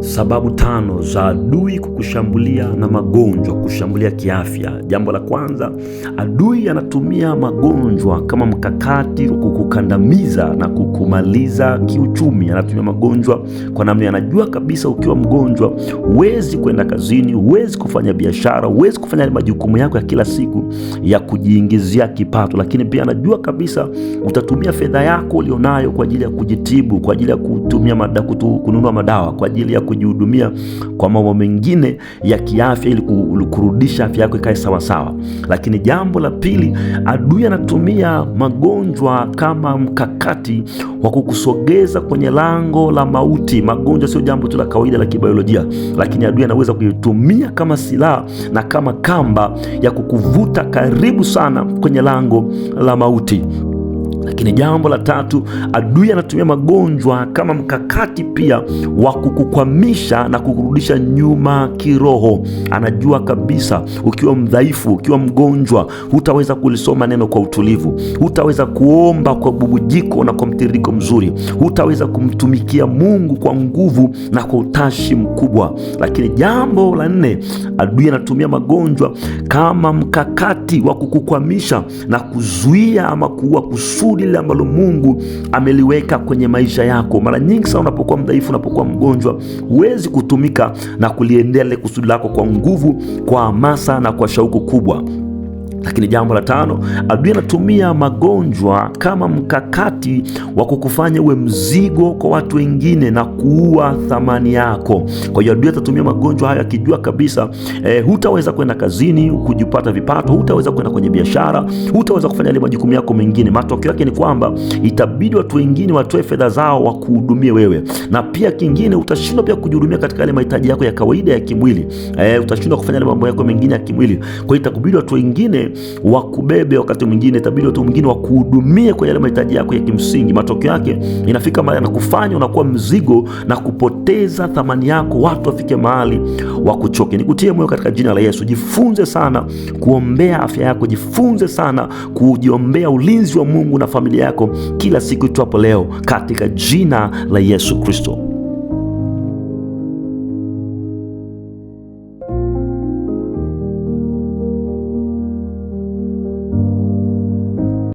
Sababu 5 za adui kukushambulia na magonjwa, kushambulia kiafya. Jambo la kwanza, adui anatumia magonjwa kama mkakati wa kukukandamiza na kukumaliza kiuchumi. Anatumia magonjwa kwa namna, anajua kabisa ukiwa mgonjwa huwezi kwenda kazini, huwezi kufanya biashara, huwezi kufanya majukumu yako ya kila siku ya kujiingizia kipato. Lakini pia anajua kabisa utatumia fedha yako ulionayo kwa ajili ya kujitibu, kwa ajili ya kutumia kununua madawa, kwa ajili ya kujihudumia kwa mambo mengine ya kiafya ili kurudisha afya yako ikae sawa sawa. Lakini jambo la pili, adui anatumia magonjwa kama mkakati wa kukusogeza kwenye lango la mauti. Magonjwa sio jambo tu la kawaida la kibiolojia, lakini adui anaweza kuitumia kama silaha na kama kamba ya kukuvuta karibu sana kwenye lango la mauti. Lakini jambo la tatu, adui anatumia magonjwa kama mkakati pia wa kukukwamisha na kukurudisha nyuma kiroho. Anajua kabisa ukiwa mdhaifu, ukiwa mgonjwa, hutaweza kulisoma neno kwa utulivu, hutaweza kuomba kwa bubujiko na kwa mtiririko mzuri, hutaweza kumtumikia Mungu kwa nguvu na kwa utashi mkubwa. Lakini jambo la 4, adui anatumia magonjwa kama mkakati wa kukukwamisha na kuzuia ama kuua kusudi lile ambalo Mungu ameliweka kwenye maisha yako. Mara nyingi sana unapokuwa mdhaifu, unapokuwa mgonjwa, huwezi kutumika na kuliendelea kusudi lako kwa nguvu, kwa hamasa na kwa shauku kubwa. Lakini jambo la 5, adui anatumia magonjwa kama mkakati wa kukufanya uwe mzigo kwa watu wengine na kuua thamani yako. Kwa hiyo adui atatumia magonjwa haya akijua kabisa hutaweza kwenda kazini kujipata vipato, hutaweza kwenda kwenye biashara, hutaweza kufanya ile majukumu yako mengine. Matokeo yake ni kwamba itabidi watu wengine watoe fedha zao wakuhudumie wewe, na pia kingine utashindwa pia kujihudumia katika ile mahitaji yako ya kawaida ya kimwili. Utashindwa kufanya ile mambo yako mengine ya kimwili. Kwa hiyo itakubidi watu wengine wakubebe, wakati mwingine itabidi watu wengine wakuhudumie kwa yale mahitaji yako ya kimsingi. Matokeo yake inafika mahali anakufanya unakuwa mzigo na kupoteza thamani yako, watu wafike mahali wakuchoke. Nikutie moyo katika jina la Yesu, jifunze sana kuombea afya yako, jifunze sana kujiombea ulinzi wa Mungu na familia yako kila siku itwapo leo, katika jina la Yesu Kristo.